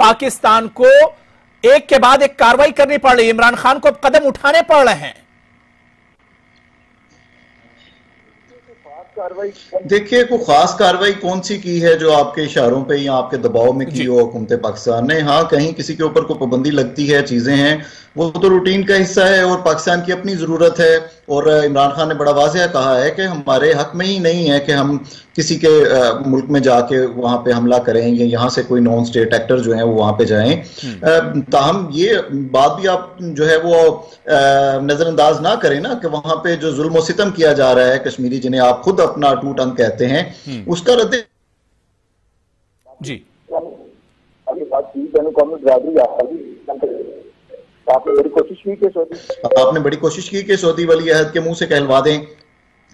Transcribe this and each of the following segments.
पाकिस्तान को एक के बाद एक कार्रवाई करनी पड़ रही है, इमरान खान को कदम उठाने पड़ रहे हैं। देखिए, कोई खास कार्रवाई कौन सी की है जो आपके इशारों पे या आपके दबाव में की हो हुकूमत पाकिस्तान ने? हाँ, कहीं किसी के ऊपर कोई पाबंदी लगती है, चीजें हैं, वो तो रूटीन का हिस्सा है और पाकिस्तान की अपनी जरूरत है। और इमरान खान ने बड़ा वाज़ेह कहा है कि हमारे हक में ही नहीं है कि हम किसी के मुल्क में जाके वहां पे हमला करें या यहाँ से कोई नॉन स्टेट एक्टर जो है वो वहां पे जाएं। ताहम ये बात भी आप जो है वो नजरअंदाज ना करें ना कि वहां पे जो जुल्म और सितम किया जा रहा है कश्मीरी, जिन्हें आप खुद अपना अटूट अंग कहते हैं, उसका रद्द जी आपने बड़ी कोशिश की कि सऊदी वली अहद के मुंह से कहलवा दें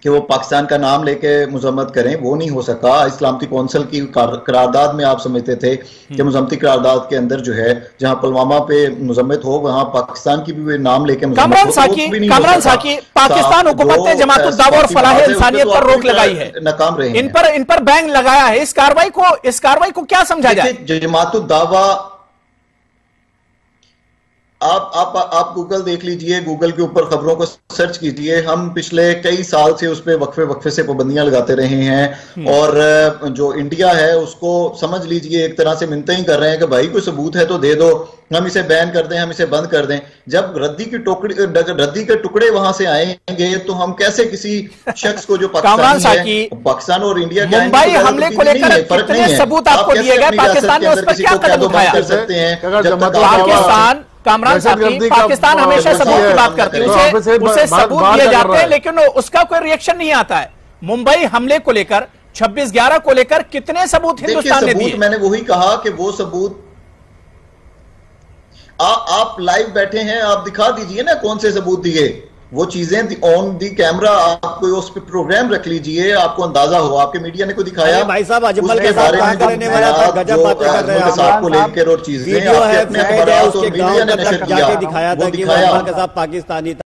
कि वो पाकिस्तान का नाम लेके मजम्मत करें, वो नहीं हो सका। इस्लामती कौंसिल की करारदाद में आप समझते थे कि मजम्मती करारदाद के अंदर जो है जहां पुलवामा पे मजम्मत हो वहां पाकिस्तान की भी नाम लेके कामरान साकी, पाकिस्तान हुकूमत ने जमात उद दावा और फलाह इंसानियत पर रोक लगाई है, नाकाम रहे, इन पर बैन लगाया है। इस कार्रवाई को क्या समझा जाए? जमात उद दावा आप गूगल देख लीजिए, गूगल के ऊपर खबरों को सर्च कीजिए। हम पिछले कई साल से उस पर वक्फे से पाबंदियां लगाते रहे हैं और जो इंडिया है उसको समझ लीजिए एक तरह से मिन्नतें ही कर रहे हैं कि भाई कोई सबूत है तो दे दो, हम इसे बैन कर दें, हम इसे बंद कर दें। जब रद्दी के टुकड़े वहां से आएंगे तो हम कैसे किसी शख्स को जो पाकिस्तान और इंडिया के मुंबई हमले को लेकर कितने सबूत आपको दिए गए? पाकिस्तान ने उस पर क्या कदम उठाया? कर सकते हैं कामरान साहब, पाकिस्तान हमेशा सबूत की बात करती है, उसे सबूत दिए जाते हैं लेकिन उसका कोई रिएक्शन नहीं आता है। मुंबई हमले को लेकर 26/11 को लेकर कितने सबूत हिंदुस्तान ने दिए? मैंने वही कहा कि वो सबूत आप लाइव बैठे हैं, आप दिखा दीजिए ना कौन से सबूत दिए। वो चीजें ऑन दी कैमरा आप कोई उस पर प्रोग्राम रख लीजिए, आपको अंदाजा हो। आपके मीडिया ने को दिखाया भाई साहब, अजमल के बारे में को लेकर और चीजें आपके अपने अखबार और मीडिया ने नशर किया, दिखाया था कि अजमल के साथ पाकिस्तानी